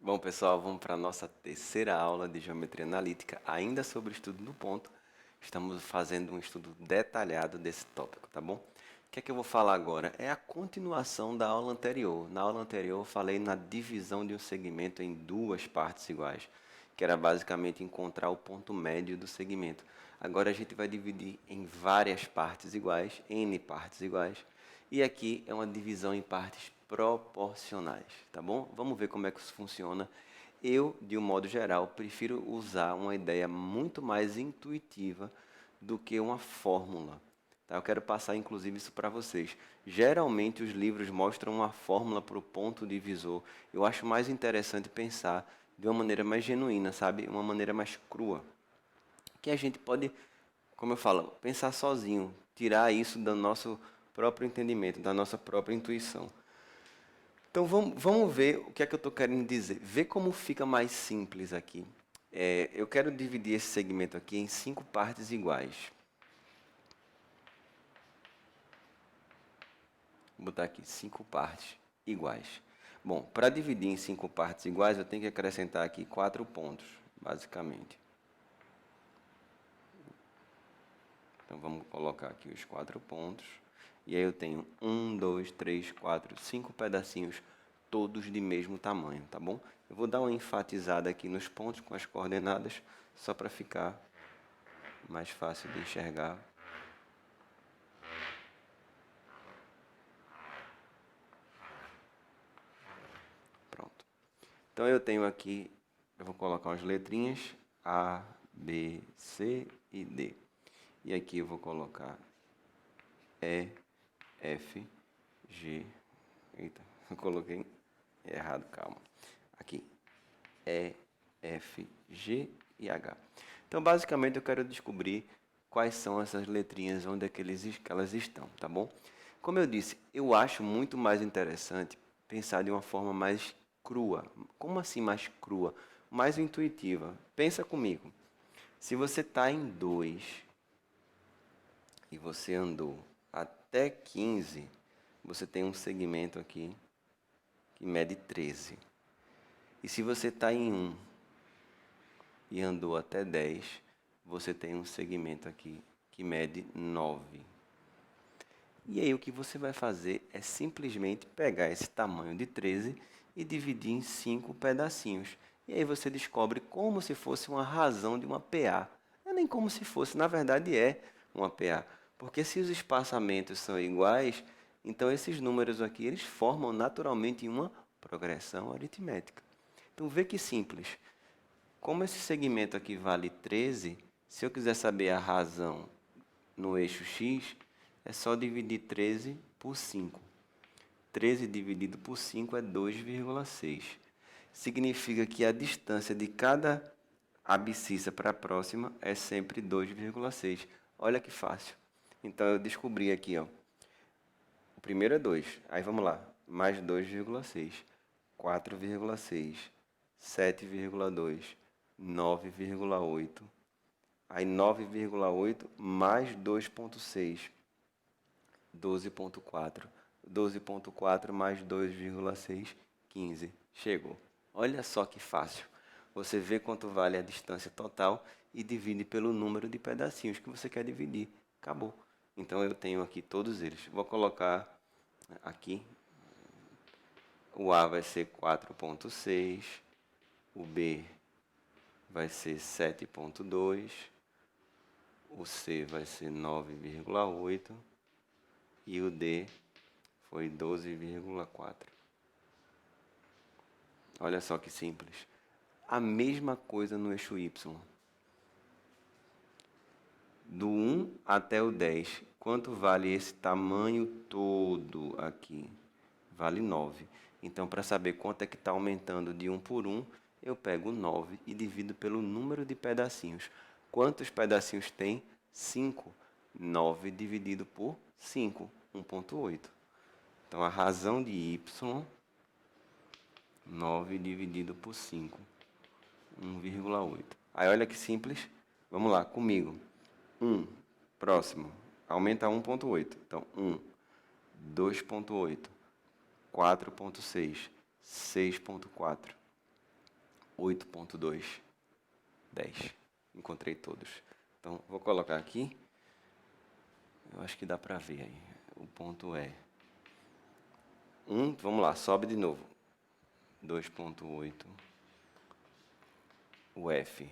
Bom, pessoal, vamos para a nossa terceira aula de geometria analítica, ainda sobre o estudo do ponto. Estamos fazendo um estudo detalhado desse tópico, tá bom? O que é que eu vou falar agora? É a continuação da aula anterior. Na aula anterior, eu falei na divisão de um segmento em duas partes iguais, que era basicamente encontrar o ponto médio do segmento. Agora a gente vai dividir em várias partes iguais, n partes iguais, e aqui é uma divisão em partes proporcionais, tá bom? Vamos ver como é que isso funciona. Eu, de um modo geral, prefiro usar uma ideia muito mais intuitiva do que uma fórmula. Tá? Eu quero passar, inclusive, isso para vocês. Geralmente, os livros mostram uma fórmula para o ponto divisor. Eu acho mais interessante pensar de uma maneira mais genuína, sabe? Uma maneira mais crua. Que a gente pode, como eu falo, pensar sozinho, tirar isso do nosso próprio entendimento, da nossa própria intuição. Então vamos ver o que é que eu estou querendo dizer. Vê como fica mais simples aqui. Eu quero dividir esse segmento aqui em 5 partes iguais. Vou botar aqui 5 partes iguais. Bom, para dividir em 5 partes iguais, eu tenho que acrescentar aqui 4 pontos, basicamente. Então vamos colocar aqui os 4 pontos. E aí eu tenho 1, 2, 3, 4, 5 pedacinhos, todos de mesmo tamanho, tá bom? Eu vou dar uma enfatizada aqui nos pontos com as coordenadas, só para ficar mais fácil de enxergar. Pronto. Então eu tenho aqui, eu vou colocar umas letrinhas A, B, C e D. E aqui eu vou colocar E, F, G. Eita, eu coloquei errado, calma. Aqui, E, F, G e H. Então, basicamente, eu quero descobrir quais são essas letrinhas, onde é que elas estão, tá bom? Como eu disse, eu acho muito mais interessante pensar de uma forma mais crua. Como assim mais crua? Mais intuitiva. Pensa comigo. Se você está em 2 e você andou até 15, você tem um segmento aqui que mede 13. E se você está em 1 e andou até 10, você tem um segmento aqui que mede 9. E aí o que você vai fazer é simplesmente pegar esse tamanho de 13 e dividir em 5 pedacinhos. E aí você descobre como se fosse uma razão de uma PA. Não é nem como se fosse, na verdade é uma PA. Porque se os espaçamentos são iguais, então esses números aqui eles formam naturalmente uma progressão aritmética. Então vê que simples. Como esse segmento aqui vale 13, se eu quiser saber a razão no eixo x, é só dividir 13 por 5. 13 dividido por 5 é 2,6. Significa que a distância de cada abscissa para a próxima é sempre 2,6. Olha que fácil. Então eu descobri aqui, ó. O primeiro é 2. Aí vamos lá. Mais 2,6. 4,6. 7,2. 9,8. Aí 9,8 mais 2,6. 12,4. 12,4 mais 2,6, 15. Chegou. Olha só que fácil. Você vê quanto vale a distância total e divide pelo número de pedacinhos que você quer dividir. Acabou. Então eu tenho aqui todos eles. Vou colocar aqui. O A vai ser 4,6. O B vai ser 7,2. O C vai ser 9,8. E o D foi 12,4. Olha só que simples. A mesma coisa no eixo Y. Do 1 até o 10, quanto vale esse tamanho todo aqui? Vale 9. Então, para saber quanto é que está aumentando de 1 por 1, eu pego 9 e divido pelo número de pedacinhos. Quantos pedacinhos tem? 5. 9 dividido por 5, 1,8. Então, a razão de y, 9 dividido por 5, 1,8. Aí, olha que simples. Vamos lá, comigo. 1, próximo. Aumenta 1,8. Então, 1, 2,8, 4,6, 6,4. 8.2, 10. Encontrei todos. Então, vou colocar aqui. Eu acho que dá para ver aí. O ponto é 1, vamos lá, sobe de novo. 2.8, o F,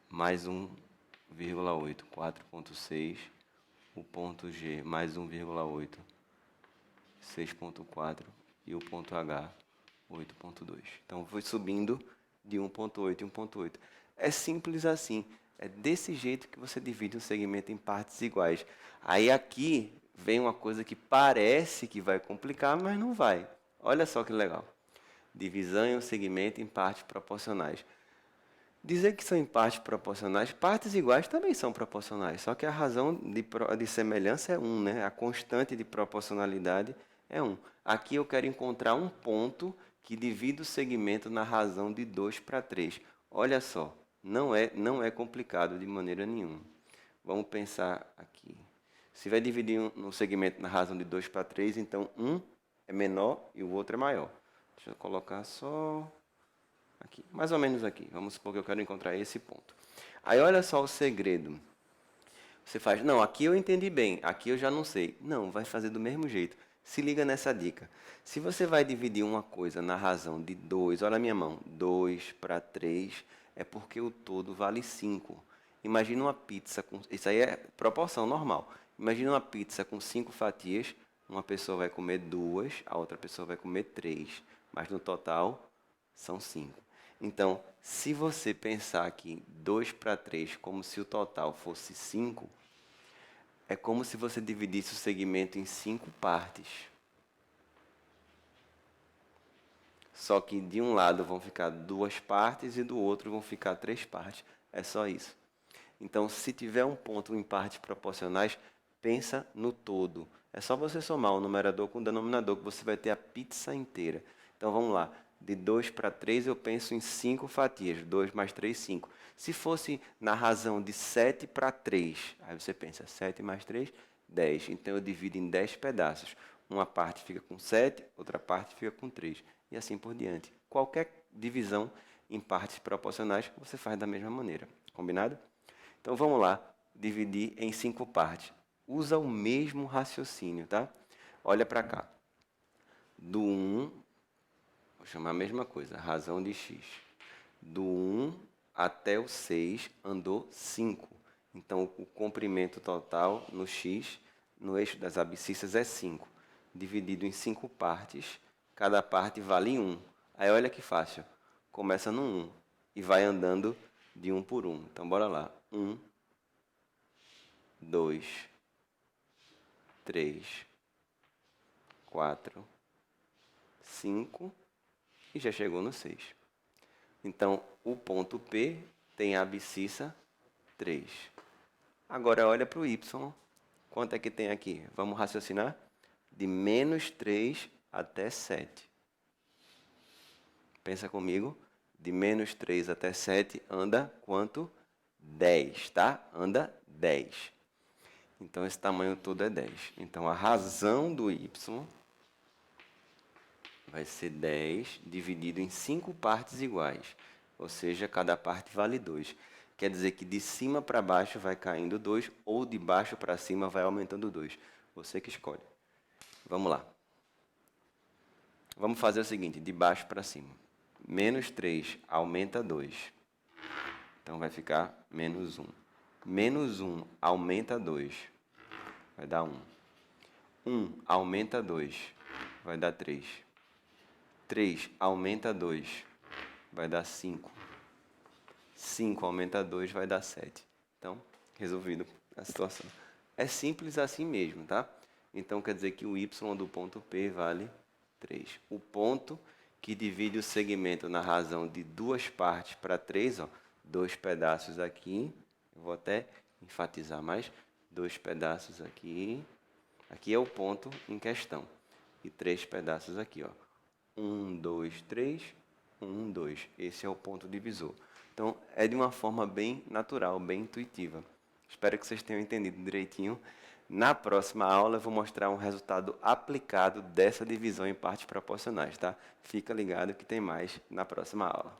mais 1,8, 4.6, o ponto G, mais 1,8, 6.4 e o ponto H, 8.2. Então, foi subindo de 1.8 em 1.8. É simples assim. É desse jeito que você divide um segmento em partes iguais. Aí aqui vem uma coisa que parece que vai complicar, mas não vai. Olha só que legal. Divisão em um segmento em partes proporcionais. Dizer que são em partes proporcionais, partes iguais também são proporcionais, só que a razão de semelhança é 1, né? A constante de proporcionalidade é 1. Aqui eu quero encontrar um ponto que divide o segmento na razão de 2 para 3. Olha só, não é complicado de maneira nenhuma. Vamos pensar aqui. Se vai dividir um segmento na razão de 2 para 3, então um é menor e o outro é maior. Deixa eu colocar só aqui, mais ou menos aqui. Vamos supor que eu quero encontrar esse ponto. Aí olha só o segredo. Você faz, não, aqui eu entendi bem, aqui eu já não sei. Não, vai fazer do mesmo jeito. Se liga nessa dica. Se você vai dividir uma coisa na razão de 2, olha a minha mão, 2 para 3, é porque o todo vale 5. Imagina uma pizza com... Isso aí é proporção normal. Imagina uma pizza com 5 fatias, uma pessoa vai comer 2, a outra pessoa vai comer 3. Mas no total, são 5. Então, se você pensar aqui 2 para 3 como se o total fosse 5, é como se você dividisse o segmento em 5 partes. Só que de um lado vão ficar 2 partes e do outro vão ficar 3 partes. É só isso. Então, se tiver um ponto em partes proporcionais, pensa no todo. É só você somar o numerador com o denominador que você vai ter a pizza inteira. Então, vamos lá. De 2 para 3, eu penso em 5 fatias. 2 mais 3, 5. Se fosse na razão de 7 para 3, aí você pensa 7 mais 3, 10. Então, eu divido em 10 pedaços. Uma parte fica com 7, outra parte fica com 3. E assim por diante. Qualquer divisão em partes proporcionais, você faz da mesma maneira. Combinado? Então, vamos lá. Dividir em 5 partes. Usa o mesmo raciocínio, tá? Olha para cá. Do 1, vou chamar a mesma coisa, razão de x. Do 1 até o 6 andou 5. Então, o comprimento total no x, no eixo das abscissas, é 5. Dividido em 5 partes, cada parte vale 1. Aí, olha que fácil. Começa no 1 e vai andando de 1 por 1. Então, bora lá. 1, 2, 3, 4, 5 e já chegou no 6. Então, o ponto P tem a abscissa 3. Agora, olha para o Y. Quanto é que tem aqui? Vamos raciocinar? De menos 3 até 7. Pensa comigo. De menos 3 até 7 anda quanto? 10, tá? Anda 10. Então, esse tamanho todo é 10. Então, a razão do Y vai ser 10 dividido em 5 partes iguais. Ou seja, cada parte vale 2. Quer dizer que de cima para baixo vai caindo 2 ou de baixo para cima vai aumentando 2. Você que escolhe. Vamos lá. Vamos fazer o seguinte, de baixo para cima. Menos 3 aumenta 2. Então, vai ficar menos 1. Menos 1 aumenta 2. Vai dar 1. 1 aumenta 2. Vai dar 3. 3 aumenta 2. Vai dar 5. 5 aumenta 2, vai dar 7. Então, resolvido a situação. É simples assim mesmo, tá? Então, quer dizer que o y do ponto P vale 3. O ponto que divide o segmento na razão de 2 partes para 3, ó, 2 pedaços aqui. Eu vou até enfatizar mais. 2 pedaços aqui. Aqui é o ponto em questão. E 3 pedaços aqui, ó. 1, 2, 3, 1, 2. Esse é o ponto divisor. Então, é de uma forma bem natural, bem intuitiva. Espero que vocês tenham entendido direitinho. Na próxima aula eu vou mostrar um resultado aplicado dessa divisão em partes proporcionais, tá? Fica ligado que tem mais na próxima aula.